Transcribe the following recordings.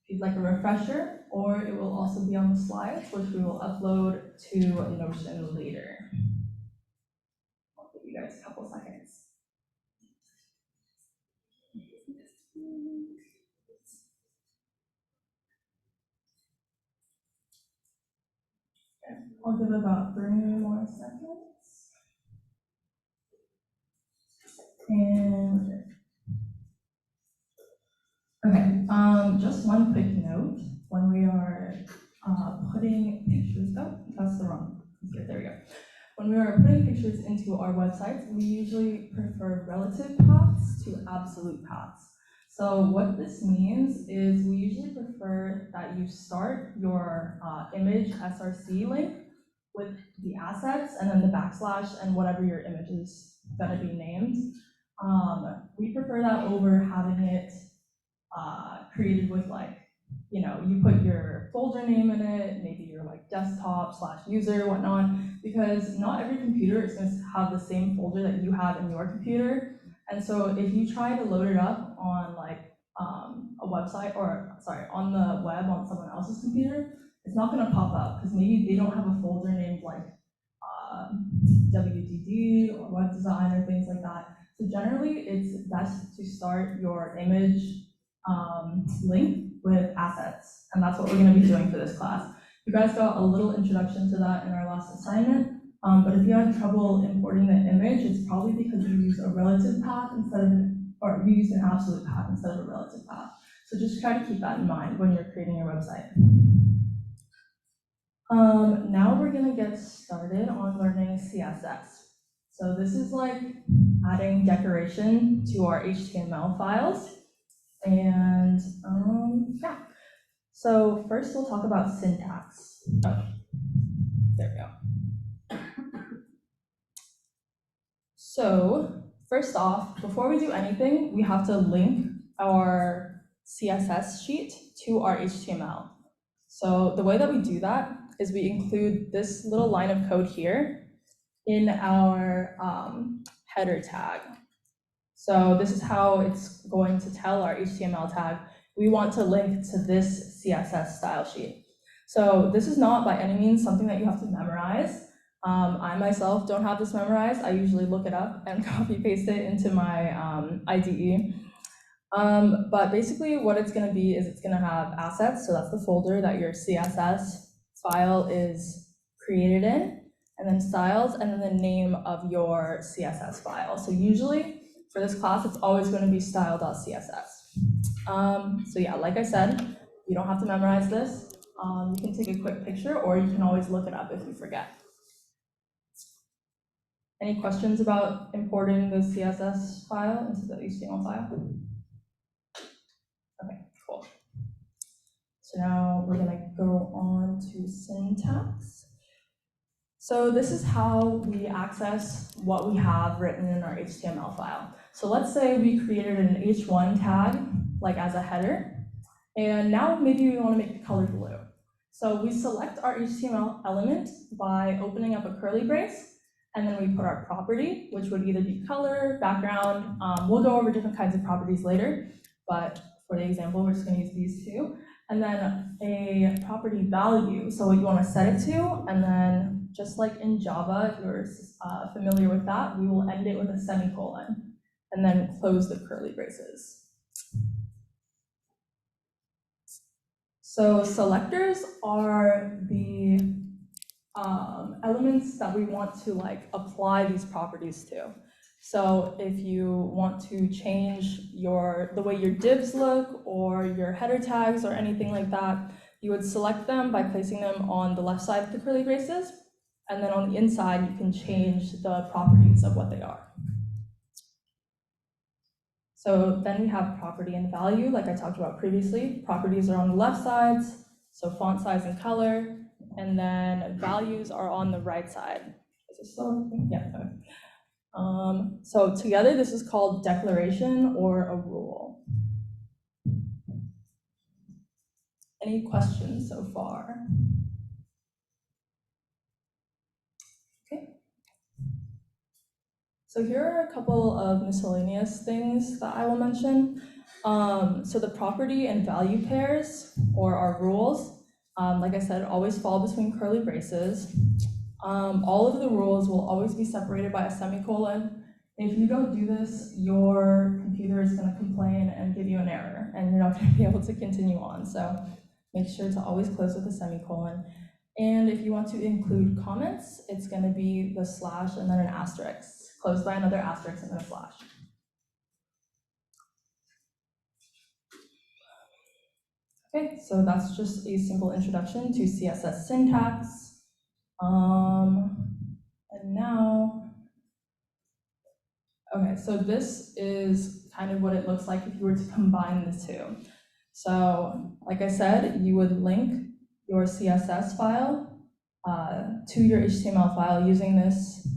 if you'd like a refresher, or it will also be on the slides, which we will upload to Notion later. I'll give you guys a couple seconds. Okay, I'll give about 3 more seconds. And okay, just one quick note, when we are putting pictures, oh, that's the wrong, okay, there we go. When we are putting pictures into our websites, we usually prefer relative paths to absolute paths. So what this means is we usually prefer that you start your image SRC link with the assets and then the backslash and whatever your image is going to be named. We prefer that over having it created with like, you put your folder name in it, maybe your like desktop / user, whatnot, because not every computer is going to have the same folder that you have in your computer. And so if you try to load it up on like a website, or sorry, on the web on someone else's computer, it's not going to pop up because maybe they don't have a folder named like WDD or web design or things like that. So generally, it's best to start your image link with assets, and that's what we're going to be doing for this class. You guys got a little introduction to that in our last assignment, but if you had trouble importing the image, it's probably because you used a relative path instead of, or you used an absolute path instead of a relative path. So just try to keep that in mind when you're creating your website. Now we're going to get started on learning CSS. So this is like adding decoration to our HTML files. And yeah, so first we'll talk about syntax. Oh, there we go. So first off, before we do anything, we have to link our CSS sheet to our HTML. So the way that we do that is we include this little line of code here in our header tag. So this is how it's going to tell our HTML tag, we want to link to this CSS style sheet. So this is not by any means something that you have to memorize. I myself don't have this memorized. I usually look it up and copy paste it into my IDE. But basically what it's going to be is it's going to have assets. So that's the folder that your CSS file is created in, and then styles, and then the name of your CSS file. So usually for this class, it's always going to be style.css. So yeah, like I said, you don't have to memorize this. You can take a quick picture, or you can always look it up if you forget. Any questions about importing the CSS file into the HTML file? Okay, cool. So now we're going to go on to syntax. So this is how we access what we have written in our HTML file. So let's say we created an h1 tag, like as a header, and now maybe we want to make the color blue. So we select our HTML element by opening up a curly brace, and then we put our property, which would either be color, background. We'll go over different kinds of properties later, but for the example, we're just going to use these two. And then a property value, so what you want to set it to, and then just like in Java, if you're familiar with that, we will end it with a semicolon, and then close the curly braces. So selectors are the elements that we want to like apply these properties to. So if you want to change the way your divs look or your header tags or anything like that, you would select them by placing them on the left side of the curly braces, and then on the inside you can change the properties of what they are. So then we have property and value, like I talked about previously. Properties are on the left sides, so font size and color, and then values are on the right side. Is this still? Yeah. Okay. So together, this is called declaration or a rule. Any questions so far? Okay. So here are a couple of miscellaneous things that I will mention. So the property and value pairs, or our rules, like I said, always fall between curly braces. All of the rules will always be separated by a semicolon. If you don't do this, your computer is going to complain and give you an error, and you're not going to be able to continue on. So make sure to always close with a semicolon. And if you want to include comments, it's going to be the slash and then an asterisk, closed by another asterisk and then a slash. Okay, so that's just a simple introduction to CSS syntax. And now, okay, so this is kind of what it looks like if you were to combine the two. So, like I said, you would link your CSS file to your HTML file using this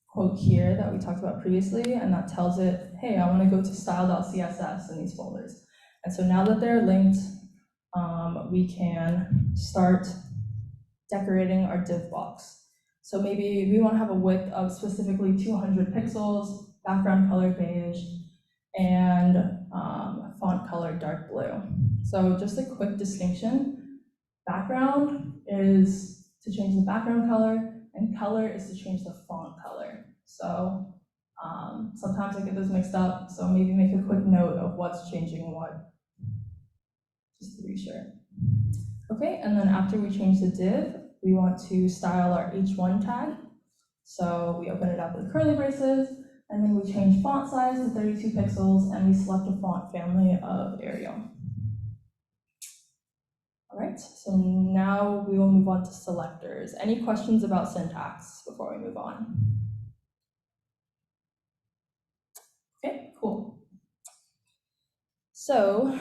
quote here that we talked about previously, and that tells it, hey, I want to go to style.css in these folders. And so now that they're linked, we can start decorating our div box. So maybe we want to have a width of specifically 200 pixels, background color beige, and font color dark blue. So just a quick distinction, background is to change the background color, and color is to change the font color. So sometimes I get those mixed up, so maybe make a quick note of what's changing what, just to be sure. Okay, and then after we change the div, we want to style our h1 tag. So we open it up with curly braces, and then we change font size to 32 pixels, and we select a font family of Arial. All right, so now we will move on to selectors. Any questions about syntax before we move on? Okay, cool. So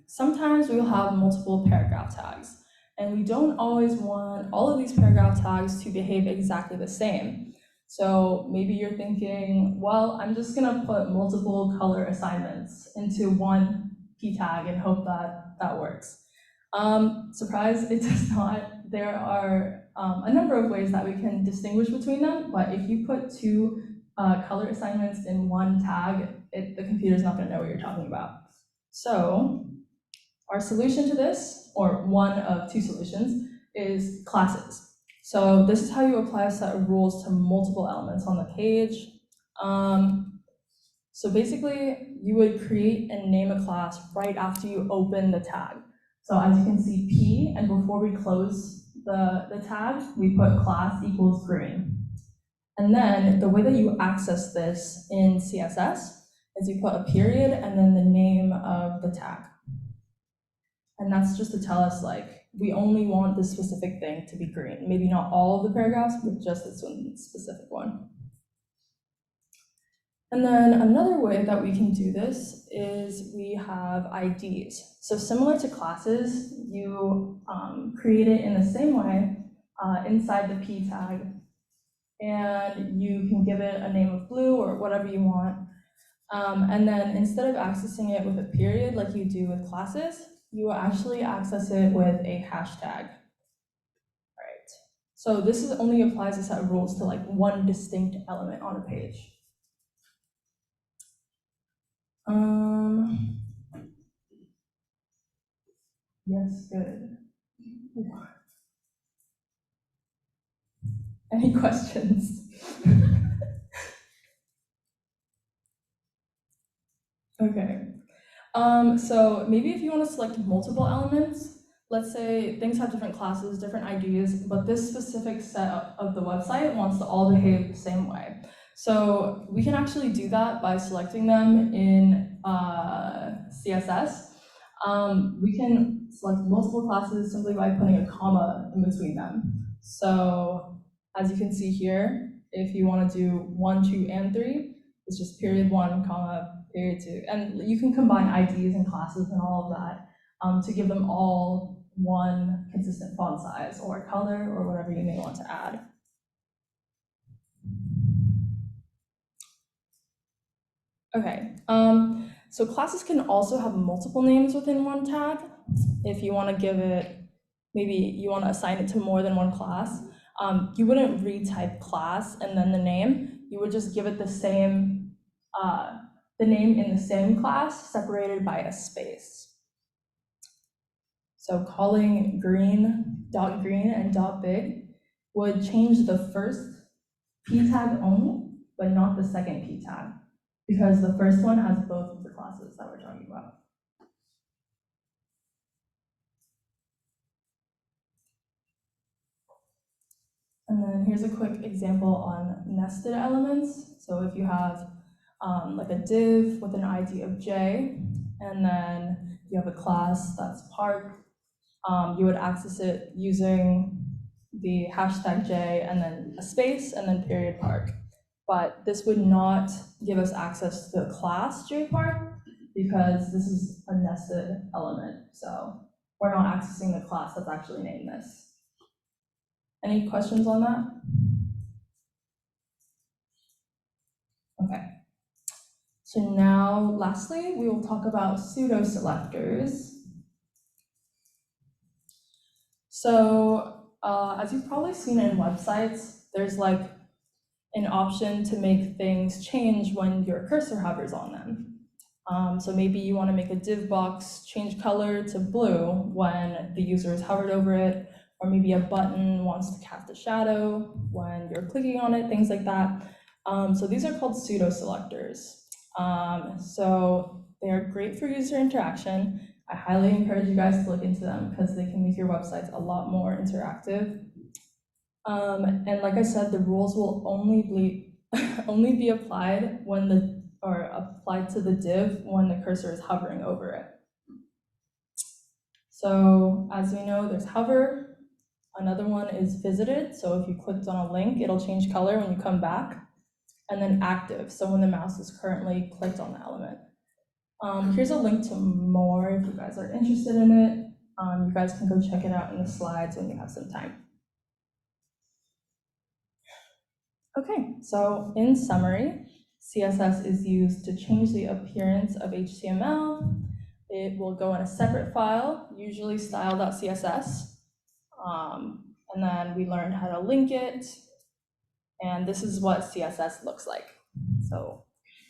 sometimes we will have multiple paragraph tags, and we don't always want all of these paragraph tags to behave exactly the same. So maybe you're thinking, well, I'm just gonna put multiple color assignments into one p tag and hope that that works. Surprise, it does not. There are a number of ways that we can distinguish between them, but if you put two color assignments in one tag, the computer's not gonna know what you're talking about. So our solution to this, or one of two solutions, is classes. So this is how you apply a set of rules to multiple elements on the page. So basically, you would create and name a class right after you open the tag. So as you can see, P, and before we close the tag, we put class equals green. And then the way that you access this in CSS is you put a period and then the name of the tag. And that's just to tell us, like, we only want this specific thing to be green. Maybe not all of the paragraphs, but just this one specific one. And then another way that we can do this is we have IDs. So similar to classes, you create it in the same way inside the P tag, and you can give it a name of blue or whatever you want. And then instead of accessing it with a period like you do with classes, you will actually access it with a hashtag. All right. So this only applies a set of rules to like one distinct element on a page. Yes, good. Any questions? Okay. So maybe if you want to select multiple elements, let's say things have different classes, different IDs, but this specific set of the website wants to all behave the same way. So we can actually do that by selecting them in CSS. We can select multiple classes simply by putting a comma in between them. So as you can see here, if you want to do 1, 2, and 3, it's just period 1, comma, period 2. And you can combine IDs and classes and all of that to give them all one consistent font size or color or whatever you may want to add. Okay, so classes can also have multiple names within one tag. If you want to give it, maybe you want to assign it to more than one class, you wouldn't retype class and then the name. You would just give it the same the name in the same class separated by a space. So calling green.green and .big would change the first p tag only, but not the second p tag, because the first one has both of the classes that we're talking about. And then here's a quick example on nested elements. So if you have like a div with an ID of j, and then you have a class that's park, you would access it using the hashtag j and then a space and then period park. But this would not give us access to the class jpark because this is a nested element. So we're not accessing the class that's actually named this. Any questions on that? Okay. So now, lastly, we will talk about pseudo-selectors. So as you've probably seen in websites, there's like an option to make things change when your cursor hovers on them. So maybe you want to make a div box change color to blue when the user is hovered over it, or maybe a button wants to cast a shadow when you're clicking on it, things like that. So these are called pseudo-selectors. So they are great for user interaction. I highly encourage you guys to look into them because they can make your websites a lot more interactive. And like I said, the rules will only be applied applied to the div when the cursor is hovering over it. So as we know, there's hover. Another one is visited. So if you clicked on a link, it'll change color when you come back. And then active, so when the mouse is currently clicked on the element. Here's a link to more if you guys are interested in it. You guys can go check it out in the slides when you have some time. Okay, so in summary, CSS is used to change the appearance of HTML. It will go in a separate file, usually style.css. And then we learned how to link it. And this is what CSS looks like. So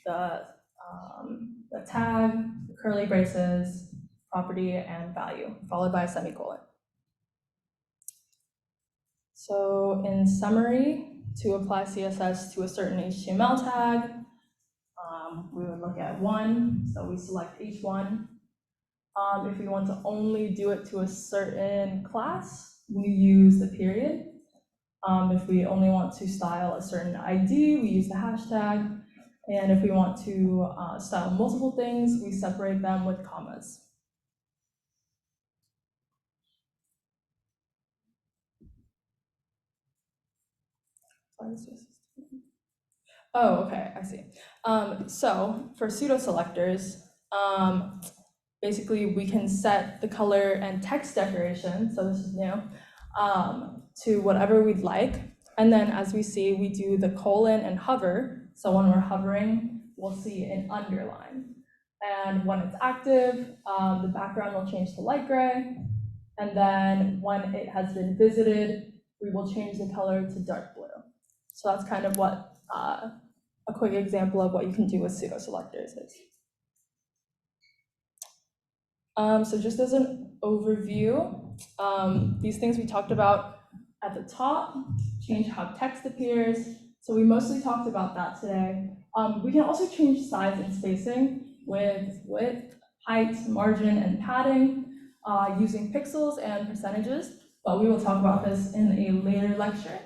the tag, the curly braces, property, and value, followed by a semicolon. So in summary, to apply CSS to a certain HTML tag, we would look at one, so we select H1. If we want to only do it to a certain class, we use the period. If we only want to style a certain ID, we use the hashtag. And if we want to style multiple things, we separate them with commas. Oh, okay, I see. So for pseudo-selectors, basically we can set the color and text decoration, so this is new, to whatever we'd like. And then as we see, we do the colon and hover. So when we're hovering, we'll see an underline. And when it's active, the background will change to light gray. And then when it has been visited, we will change the color to dark blue. So that's kind of what a quick example of what you can do with pseudo-selectors is. So just as an overview, these things we talked about at the top, change how text appears. So we mostly talked about that today. We can also change size and spacing with width, height, margin, and padding using pixels and percentages, but we will talk about this in a later lecture.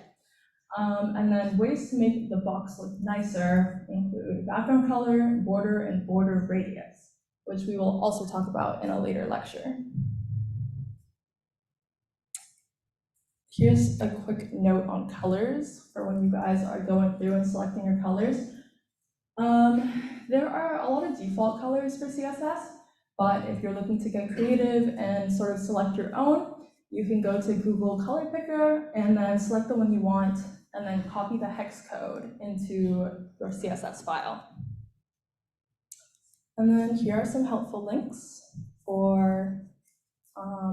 And then ways to make the box look nicer include background color, border, and border radius, which we will also talk about in a later lecture. Here's a quick note on colors for when you guys are going through and selecting your colors. There are a lot of default colors for CSS, but if you're looking to get creative and sort of select your own, you can go to Google Color Picker and then select the one you want, and then copy the hex code into your CSS file. And then here are some helpful links for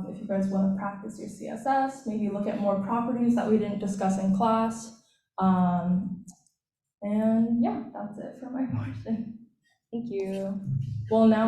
if you guys want to practice your CSS, maybe look at more properties that we didn't discuss in class. And yeah, that's it for my portion. Thank you. We'll now move